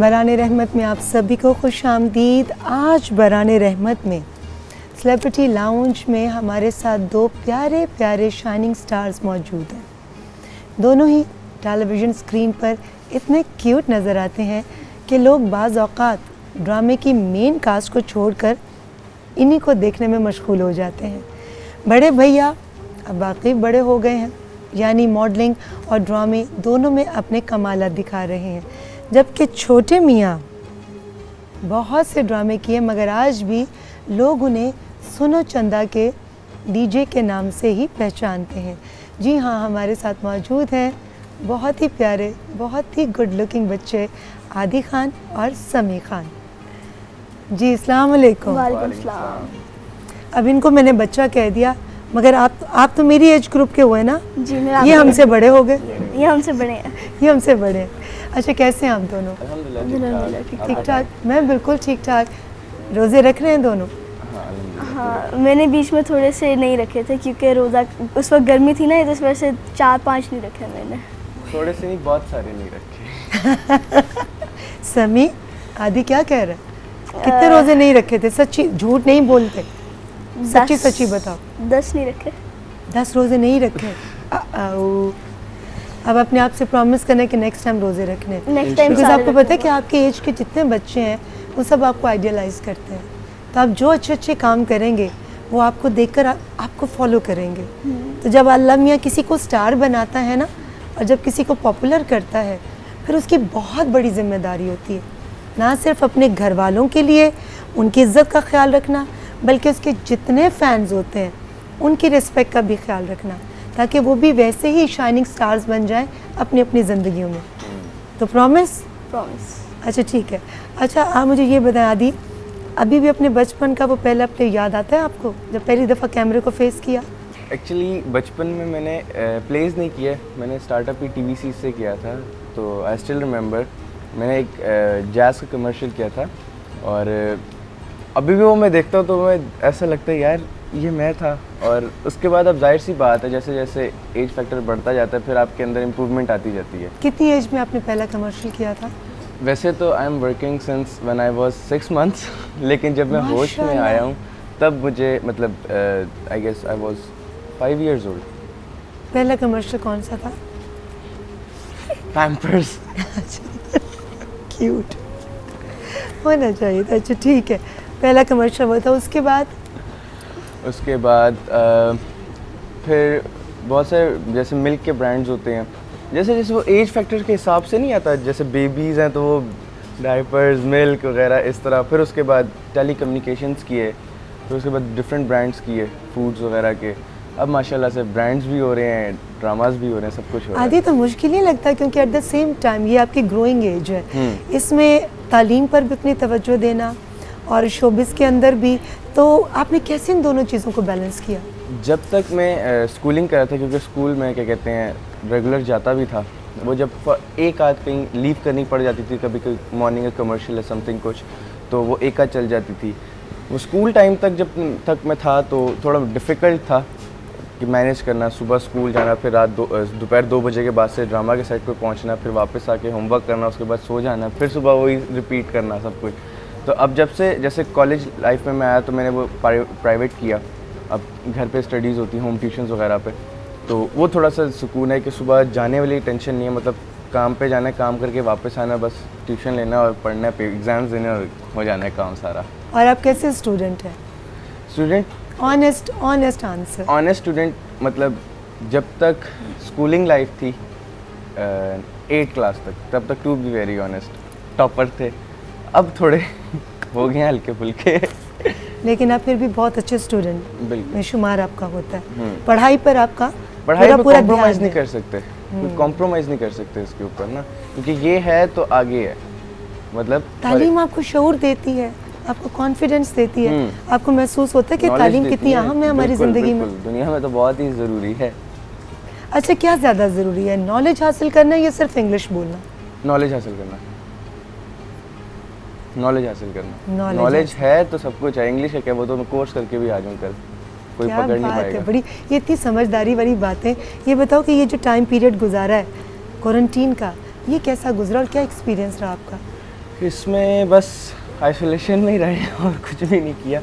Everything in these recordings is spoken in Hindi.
बराने रहमत में आप सभी को खुश आमदीद। आज बराने रहमत में सेलिब्रिटी लाउंज में हमारे साथ दो प्यारे प्यारे शाइनिंग स्टार्स मौजूद हैं। दोनों ही टेलीविज़न स्क्रीन पर इतने क्यूट नज़र आते हैं कि लोग बाज़ औक़ात ड्रामे की मेन कास्ट को छोड़कर इन्हीं को देखने में मशगूल हो जाते हैं। बड़े भैया अब वाकई बड़े हो गए हैं, यानी मॉडलिंग और ड्रामे दोनों में अपने कमालात दिखा रहे हैं, जबकि छोटे मियाँ बहुत से ड्रामे किए मगर आज भी लोग उन्हें सुनो चंदा के डीजे के नाम से ही पहचानते हैं। जी हाँ, हमारे साथ मौजूद हैं बहुत ही प्यारे, बहुत ही गुड लुकिंग बच्चे आदि खान और समी खान। जी अस्सलाम वालेकुम। वालेकुम सलाम। अब इनको मैंने बच्चा कह दिया, मगर आप तो मेरी एज ग्रुप के हुए ना। जी मैं ये हमसे बड़े हो गए। ये हमसे बड़े हैं। ये हमसे बड़े हैं। अच्छा, कैसे हैं आप दोनों? अल्हम्दुलिल्लाह ठीक ठाक। मैं बिल्कुल ठीक ठाक। रोज़े रख रहे हैं दोनों? हाँ, मैंने बीच में थोड़े से नहीं रखे थे क्योंकि रोज़ा उस वक्त गर्मी थी ना, तो इस वजह से 4-5 नहीं रखे मैंने। थोड़े से नहीं, बहुत सारे नहीं रखे। समी, आदि क्या कह रहे हैं? कितने रोज़े नहीं रखे थे? सच्ची, झूठ नहीं बोलते, सच्ची सच्ची बताओ। 10 नहीं रखे। 10 रोज़े नहीं रखे। अब अपने आप से प्रॉमिस करना है कि नेक्स्ट टाइम रोज़े रखने हैं। नेक्स्ट टाइम बिकॉज आपको पता है कि आपके एज के जितने बच्चे हैं वो सब आपको आइडियलाइज करते हैं, तो आप जो अच्छे अच्छे काम करेंगे वो आपको देखकर आपको फॉलो करेंगे। तो जब अल्लाह मियाँ किसी को स्टार बनाता है ना, और जब किसी को पॉपुलर करता है, फिर उसकी बहुत बड़ी जिम्मेदारी होती है, ना सिर्फ अपने घर वालों के लिए उनकी इज़्ज़त का ख्याल रखना, बल्कि उसके जितने फैंस होते हैं उनकी रिस्पेक्ट का भी ख्याल रखना, ताकि वो भी वैसे ही शाइनिंग स्टार्स बन जाएं अपनी अपनी ज़िंदगियों में। तो प्रॉमिस? अच्छा ठीक है। अच्छा, आप मुझे ये बताएं आदि, अभी भी अपने बचपन का वो पहला प्ले याद आता है आपको, जब पहली दफ़ा कैमरे को फेस किया? एक्चुअली बचपन में मैंने प्लेज नहीं किया, मैंने स्टार्टअप ही टीवीसी से किया था। तो आई स्टिल रिमेंबर मैंने एक जैज़ का कमर्शियल किया था, और अभी भी वो मैं देखता हूँ तो मैं ऐसा लगता है यार ये मैं था। और उसके बाद अब जाहिर सी बात है, जैसे जैसे एज फैक्टर बढ़ता जाता है फिर आपके अंदर इम्प्रूवमेंट आती जाती है। कितनी एज में आपने पहला कमर्शियल किया था? वैसे तो I am working since when I was 6 months, लेकिन जब मैं होश में आया हूँ तब मुझे मतलब I guess I was 5 years old। पहला कमर्शियल कौन सा था? पैम्पर्स। क्यूट होना चाहिए था। अच्छा ठीक है, पहला कमर्शियल वो था। उसके बाद फिर बहुत से जैसे मिल्क के ब्रांड्स होते हैं, जैसे जैसे वो एज फैक्टर के हिसाब से नहीं आता, जैसे बेबीज़ हैं तो वो डायपर्स, मिल्क वगैरह इस तरह। फिर उसके बाद टेली कम्युनिकेशंस किए, फिर उसके बाद डिफरेंट ब्रांड्स किए फूड्स वगैरह के। अब माशाल्लाह से ब्रांड्स भी हो रहे हैं, ड्रामास भी हो रहे हैं, सब कुछ हो रहा है। आदि तो मुश्किल नहीं लगता, क्योंकि एट द सेम टाइम ये आपकी ग्रोइंग एज है, इसमें तालीम पर भी उतनी तवज्जो देना और शोबिस के अंदर भी, तो आपने कैसे इन दोनों चीज़ों को बैलेंस किया? जब तक मैं स्कूलिंग कर रहा था, क्योंकि स्कूल में क्या कहते हैं रेगुलर जाता भी था, वो जब एक आध कहीं लीव करनी पड़ जाती थी, कभी कभी मॉर्निंग का कमर्शियल है समथिंग कुछ, तो वो एक आध चल जाती थी। वो स्कूल टाइम तक जब तक मैं था तो थोड़ा डिफ़िकल्ट था कि मैनेज करना, सुबह स्कूल जाना, फिर रात दोपहर 2 बजे के बाद से ड्रामा के सेट पे पहुंचना, फिर वापस आके होमवर्क करना, उसके बाद सो जाना, फिर सुबह वही रिपीट करना सब कुछ। तो अब जब से जैसे कॉलेज लाइफ में मैं आया तो मैंने वो प्राइवेट किया, अब घर पे स्टडीज़ होती हैं होम ट्यूशन्स वगैरह पे, तो वो थोड़ा सा सुकून है कि सुबह जाने वाली टेंशन नहीं है, मतलब काम पे जाना है, काम करके वापस आना, बस ट्यूशन लेना और पढ़ना पे एग्ज़ाम्स देने और हो जाना है काम सारा। और आप कैसे स्टूडेंट हैं? Student honest answer. Honest student मतलब जब तक स्कूलिंग लाइफ थी 8 क्लास तक, तब तक to be very honest topper थे। अब थोड़े हो गए हल्के फुल्के, लेकिन आप फिर भी बहुत अच्छे स्टूडेंट बिल्कुल में शुमार आपका होता है। पढ़ाई पर आपका पढ़ाई में पूरा कॉम्प्रोमाइज़ नहीं कर सकते, कॉम्प्रोमाइज़ नहीं कर सकते इसके ऊपर ना, क्योंकि ये है तो आगे है। मतलब तालीम आपको शऊर देती है, आपको कॉन्फिडेंस देती है, आपको महसूस होता है कि तालीम कितनी अहम है हमारी ज़िंदगी में। दुनिया में तो बहुत ही ज़रूरी है। अच्छा, क्या ज़्यादा ज़रूरी है, नॉलेज हासिल करना या सिर्फ इंग्लिश बोलना? नॉलेज हासिल करना। नॉलेज है तो सब कुछ है। इंग्लिश है क्या, वो तो मैं कोर्स करके भी आ जाऊँ कल, कोई पकड़ नहीं पाएगा। बड़ी ये इतनी समझदारी वाली बातें। ये बताओ कि ये जो टाइम पीरियड गुजारा है क्वारंटीन का, ये कैसा गुजरा और क्या एक्सपीरियंस रहा आपका? इसमें बस आइसोलेशन में ही रहे और कुछ भी नहीं किया।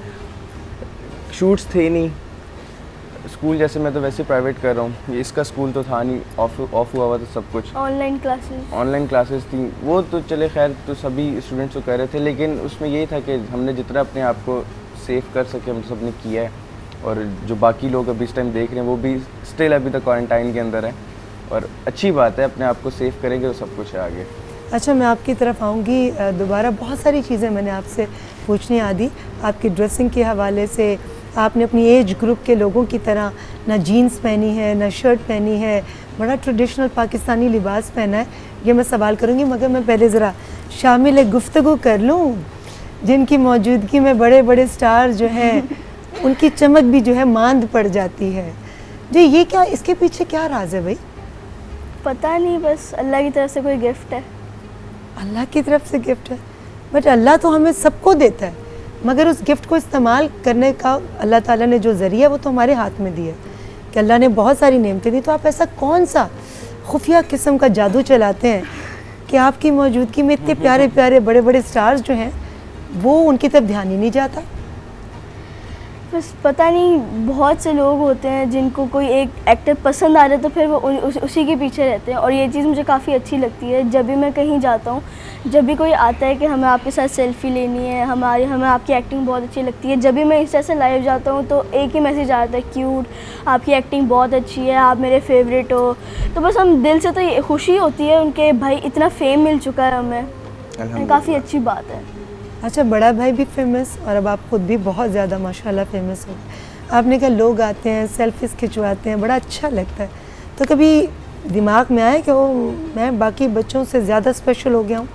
शूट्स थे नहीं, स्कूल जैसे मैं तो वैसे प्राइवेट कर रहा हूँ, ये इसका स्कूल तो था नहीं, ऑफ हुआ था सब कुछ। ऑनलाइन क्लासेस थी, वो तो चले खैर, तो सभी स्टूडेंट्स तो कर रहे थे, लेकिन उसमें यही था कि हमने जितना अपने आप को सेफ कर सके हम सब ने किया है। और जो बाकी लोग अभी इस टाइम देख रहे हैं वो भी स्टिल अभी तक क्वारंटाइन के अंदर है, और अच्छी बात है, अपने आप को सेफ करेंगे तो सब कुछ है आगे। अच्छा, मैं आपकी तरफ आऊँगी दोबारा। बहुत सारी चीज़ें मैंने आपसे पूछनी आदि, आपकी ड्रेसिंग के हवाले से। आपने अपनी एज ग्रुप के लोगों की तरह ना जीन्स पहनी है, ना शर्ट पहनी है, बड़ा ट्रेडिशनल पाकिस्तानी लिबास पहना है, ये मैं सवाल करूँगी, मगर मैं पहले ज़रा शामिल गुफ्तगू कर लूँ जिनकी मौजूदगी में बड़े बड़े स्टार जो हैं उनकी चमक भी जो है मांद पड़ जाती है। जी, ये क्या, इसके पीछे क्या राज है भाई? पता नहीं, बस अल्लाह की तरफ से कोई गिफ्ट है। अल्लाह की तरफ से गिफ्ट है, बट अल्लाह तो हमें सबको देता है, मगर उस गिफ्ट को इस्तेमाल करने का अल्लाह ताला ने जो ज़रिया वो तो हमारे हाथ में दिया है कि अल्लाह ने बहुत सारी नेमतें दी। तो आप ऐसा कौन सा खुफिया किस्म का जादू चलाते हैं कि आपकी मौजूदगी में इतने प्यारे प्यारे बड़े बड़े स्टार्स जो हैं वो उनकी तरफ ध्यान ही नहीं जाता? बस पता नहीं, बहुत से लोग होते हैं जिनको कोई एक एक्टर पसंद आ रहा है तो फिर वो उसी के पीछे रहते हैं, और ये चीज़ मुझे काफ़ी अच्छी लगती है। जब भी मैं कहीं जाता हूँ, जब भी कोई आता है कि हमें आपके साथ सेल्फ़ी लेनी है, हमें आपकी एक्टिंग बहुत अच्छी लगती है, जब भी मैं इस तरह से लाइव जाता हूँ तो एक ही मैसेज आता है, क्यूट, आपकी एक्टिंग बहुत अच्छी है, आप मेरे फेवरेट हो। तो बस हम दिल से तो ये खुशी होती है उनके, भाई इतना फेम मिल चुका है हमें, काफ़ी अच्छी बात है। अच्छा, बड़ा भाई भी फेमस और अब आप खुद भी बहुत ज़्यादा माशाल्लाह फेमस हो। आपने कहा लोग आते हैं, सेल्फीज़ खिंचवाते हैं, बड़ा अच्छा लगता है, तो कभी दिमाग में आया कि वो मैं बाकी बच्चों से ज़्यादा स्पेशल हो गया हूँ?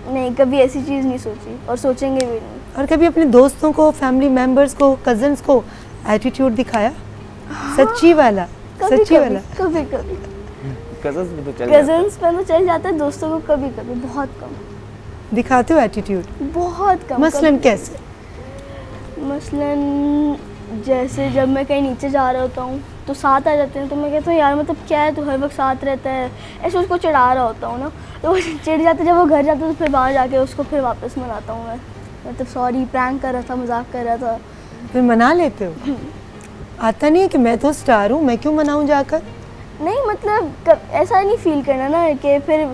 नहीं, कभी ऐसी चीज़ नहीं सोची और सोचेंगे भी नहीं। और कभी अपने दोस्तों को, फैमिली मेम्बर्स को, कज़न्स को एटीट्यूड दिखाया? सच्ची वाला? सच्ची वाला? कभी कभी कज़न्स में तो चल जाता है, दोस्तों को कभी कभी, बहुत कम। दिखाते हो एटीट्यूड? बहुत कम। मसलन कैसे? मसलन जैसे जब मैं कहीं नीचे जा रहा होता हूँ तो साथ आ जाते हैं, तो मैं कहता हूँ यार मतलब क्या है, तो हर वक्त साथ रहता है, ऐसे उसको चिढ़ा रहा होता हूँ ना, तो वो चिढ़ जाते, जब वो घर जाता है तो फिर वहाँ जाके उसको फिर वापस मनाता हूँ मैं, मतलब सॉरी, प्रैंक कर रहा था, मजाक कर रहा था। फिर मना लेते हो? आता नहीं है कि मैं तो स्टार हूँ, मैं क्यों मनाऊँ जाकर? नहीं, मतलब ऐसा नहीं फील करना ना कि फिर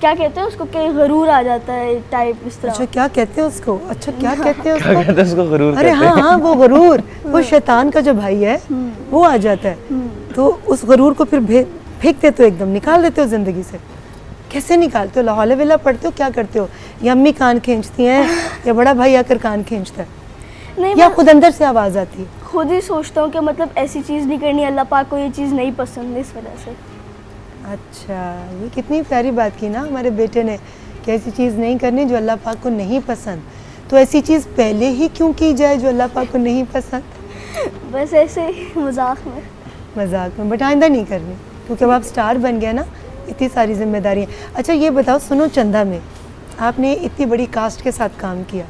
क्या कहते हैं उसको, कि गरूर आ जाता है टाइप, इस तरह। अच्छा, क्या कहते हैं उसको? अच्छा, क्या कहते हैं क्या कहते हैं उसको? गरूर। अरे हाँ हाँ, वो गरूर, वो शैतान का जो भाई है वो आ जाता है, तो उस गरूर को फिर फेंक देते हो, एकदम निकाल देते हो ज़िंदगी से। कैसे निकालते हो? लाहौल वेला पढ़ते हो, क्या करते हो? या अम्मी कान खींचती हैं या बड़ा भाई आकर कान खींचता है, नहीं, या खुद अंदर से आवाज़ आती है? खुद ही सोचता हूँ कि मतलब ऐसी चीज़ नहीं करनी, अल्लाह पाक को ये चीज़ नहीं पसंद है, इस वजह से। अच्छा, ये कितनी प्यारी बात की ना हमारे बेटे ने कि ऐसी चीज़ नहीं करनी जो अल्लाह पाक को नहीं पसंद। तो ऐसी चीज़ पहले ही क्यों की जाए जो अल्लाह पाक को नहीं पसंद? बस ऐसे ही मजाक में। मजाक में, बट आइंदा नहीं करनी, क्योंकि अब आप स्टार बन गया ना, इतनी सारी जिम्मेदारियाँ। अच्छा, ये बताओ, सुनो चंदा में आपने इतनी बड़ी कास्ट के साथ काम किया,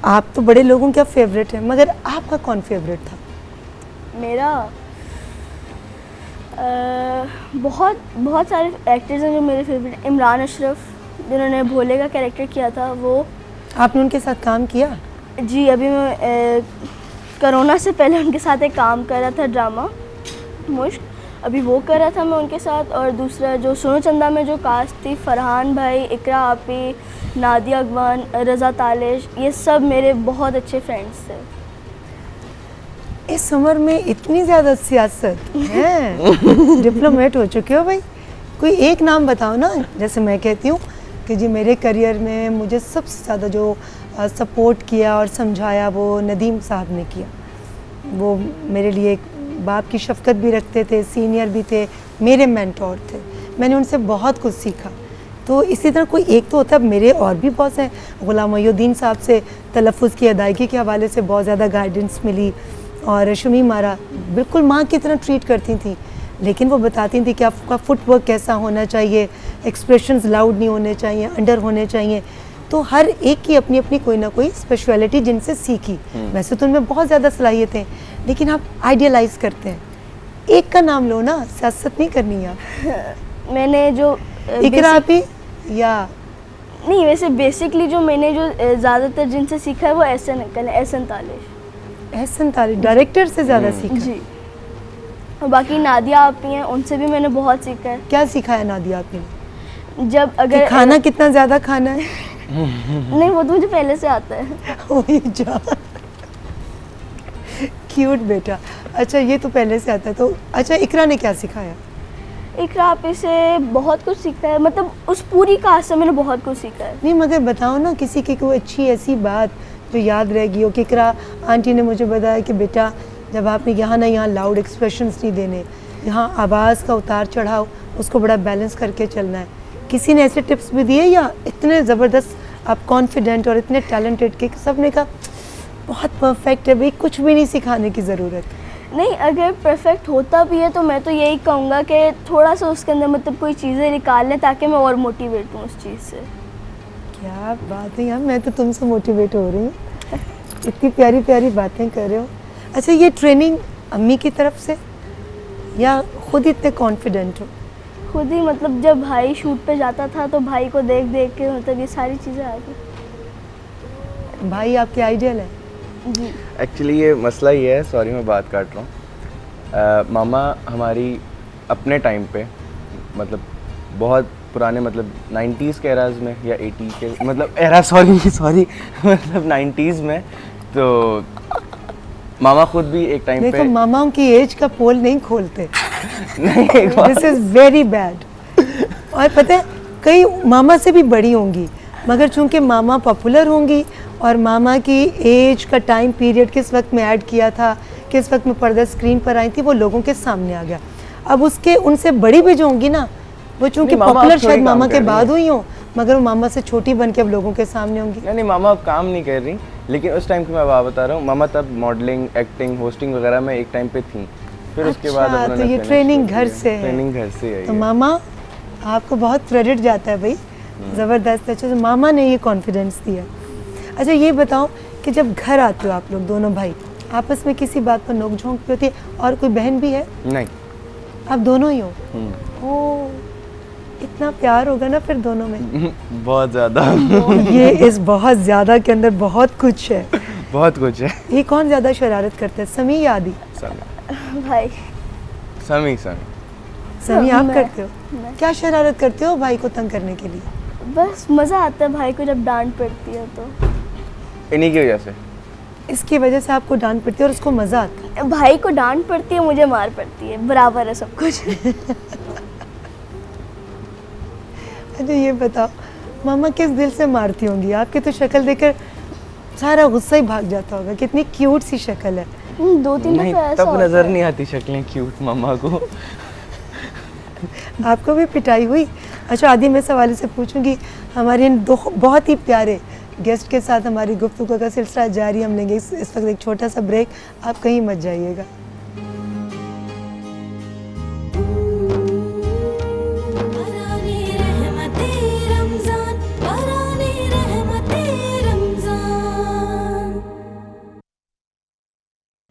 आप तो बड़े लोगों का फेवरेट है, मगर आपका कौन फेवरेट था? मेरा बहुत सारे एक्टर्स हैं जो मेरे फेवरेट। इमरान अशरफ, जिन्होंने भोले का कैरेक्टर किया था, वो। आपने उनके साथ काम किया? जी, अभी मैं कोरोना से पहले उनके साथ एक काम कर रहा था, ड्रामा मुश्क, अभी वो कर रहा था मैं उनके साथ। और दूसरा जो सुनो चंदा में जो कास्ट थी, फरहान भाई, इकरा आपी, नादिया अगवान, रज़ा तालिश, ये सब मेरे बहुत अच्छे फ्रेंड्स थे। इस उम्र में इतनी ज़्यादा सियासत है, डिप्लोमेट हो चुके हो भाई। कोई एक नाम बताओ ना, जैसे मैं कहती हूँ कि जी मेरे करियर में मुझे सबसे ज़्यादा जो सपोर्ट किया और समझाया वो नदीम साहब ने किया। वो मेरे लिए एक बाप की शफ़क़त भी रखते थे, सीनियर भी थे, मेरे मेंटोर थे, मैंने उनसे बहुत कुछ सीखा। तो इसी तरह कोई एक तो होता है, मेरे और भी बहुत हैं। ग़ुलाम मोइनुद्दीन साहब से तलफ़्फ़ुज़ की अदायगी के हवाले से बहुत ज़्यादा गाइडेंस मिली, और शमी मारा बिल्कुल माँ की तरह ट्रीट करती थी, लेकिन वो बताती थी कि आपका फुटवर्क कैसा होना चाहिए, एक्सप्रेशंस लाउड नहीं होने चाहिए, अंडर होने चाहिए। तो हर एक की अपनी अपनी कोई ना कोई स्पेशलिटी जिनसे सीखी। वैसे तो उनमें बहुत ज़्यादा सलाहियतें, लेकिन आप आइडियलाइज़ करते हैं। एक का नाम लो ना, सियासत नहीं करनी है। मैंने जो इकरा आपी या नहीं, वैसे बेसिकली जो मैंने जो ज़्यादातर जिनसे सीखा है वो एहसन अंकल है, एहसन तालिश। एहसन तालिश डायरेक्टर से ज़्यादा सीखा? जी। और बाकी नादिया आपी हैं, उनसे भी मैंने बहुत सीखा है। क्या सिखाया नादिया आपने? जब कि अगर खाना कितना ज़्यादा खाना है? नहीं, वो तो मुझे पहले से आता है। ओए जा, क्यूट बेटा। अच्छा, ये तो पहले से आता है। तो अच्छा, इकरा ने क्या सिखाया? इकरा आपी से बहुत कुछ सीखा है, मतलब उस पूरी क्लास से मैंने बहुत कुछ सीखा है। नहीं, मगर बताओ ना किसी की कोई अच्छी ऐसी बात जो याद रहेगी हो कि इकरा आंटी ने मुझे बताया कि बेटा जब आपने यहाँ ना यहाँ लाउड एक्सप्रेशंस नहीं देने, यहाँ आवाज़ का उतार चढ़ाव उसको बड़ा बैलेंस करके चलना है। किसी ने ऐसे टिप्स भी दिए या इतने ज़बरदस्त आप कॉन्फिडेंट और इतने टैलेंटेड कि सब ने कहा बहुत परफेक्ट है भाई, कुछ भी नहीं सिखाने की ज़रूरत? नहीं, अगर परफेक्ट होता भी है तो मैं तो यही कहूँगा कि थोड़ा सा उसके अंदर मतलब कोई चीज़ें निकाल लें ताकि मैं और मोटिवेट हूँ उस चीज़ से। क्या बात है यार, मैं तो तुमसे मोटिवेट हो रही हूँ, इतनी प्यारी प्यारी बातें कर रहे हो। अच्छा, ये ट्रेनिंग अम्मी की तरफ से या खुद इतने कॉन्फिडेंट हो? खुद ही, मतलब जब भाई शूट पे जाता था तो भाई को देख देख के मतलब ये सारी चीज़ें आ गई। भाई आपके आइडियल है? जी। एक्चुअली ये मसला ये है, सॉरी मैं बात काट रहा हूँ। मामा हमारी अपने टाइम पे मतलब बहुत पुराने मतलब 90s के एराज में या 80 के मतलब एरा सॉरी मतलब 90s में, तो मामा खुद भी एक टाइम पे देखो, मामाओं की एज का पोल नहीं खोलते। नहीं, दिस इज वेरी बैड। और पता है कई मामा से भी बड़ी होंगी, मगर चूंकि मामा पॉपुलर होंगी और मामा की एज का टाइम पीरियड किस वक्त में ऐड किया था, किस वक्त में पर्दा स्क्रीन पर आई थी, वो लोगों के सामने आ गया। अब उसके उनसे बड़ी भी जो होंगी ना, वो चूंकि नहीं, मामा पॉपुलर अब थोड़ी शायद मामा काम के कर रही बाद हैं। हुई हो, मगर वो मामा से छोटी बन के अब लोगों के सामने होंगी। नहीं मामा अब काम नहीं कर रही, लेकिन उस टाइम की मैं बात बता रहा हूँ। मामा तब मॉडलिंग, एक्टिंग, होस्टिंग वगैरह में एक टाइम पे थी। फिर उसके बाद अच्छा, अब तो उन्होंने ये finish ट्रेनिंग कर घर दिया। से है? ट्रेनिंग घर से है तो ये। मामा आपको बहुत क्रेडिट जाता है भाई, ज़बरदस्त। अच्छा, तो मामा ने ये कॉन्फिडेंस दिया। अच्छा, ये बताओ कि जब घर आते हो आप लोग दोनों भाई, आपस में किसी बात पर नोक झोंक भी होती है? और कोई बहन भी है? नहीं। आप दोनों ही हो? हम्म। ओ, इतना प्यार होगा ना फिर दोनों में। बहुत ज़्यादा। ये इस बहुत ज़्यादा के अंदर बहुत कुछ है। बहुत कुछ है। ये कौन ज़्यादा शरारत करता है, समी या आदि? समी भाई। समी समी आप मैं- करते हो? मैं। क्या शरारत करते हो भाई को तंग करने के लिए? बस मज़ा आता है भाई को जब डांट पड़ती है तो। इन्हीं की वजह से। इसकी वजह से आपको डांट पड़ती है और उसको मज़ा आता है? भाई को डांट पड़ती है, मुझे मार पड़ती है, बराबर है सब कुछ। अच्छा, ये बताओ मामा किस दिल से मारती होंगी? आपकी तो शक्ल देखकर सारा गुस्सा ही भाग जाता होगा, कितनी क्यूट सी शक्ल है। 2-3 नहीं, दफ़े ऐसा तब होता नज़र है। नहीं आती शक्लें क्यूट मामा को। आपको भी पिटाई हुई? अच्छा, आदि मैं सवाल से पूछूंगी, हमारे इन दो बहुत ही प्यारे गेस्ट के साथ हमारी गुफ्तगू का सिलसिला जारी हम लेंगे। इस वक्त एक छोटा सा ब्रेक, आप कहीं मत जाइएगा।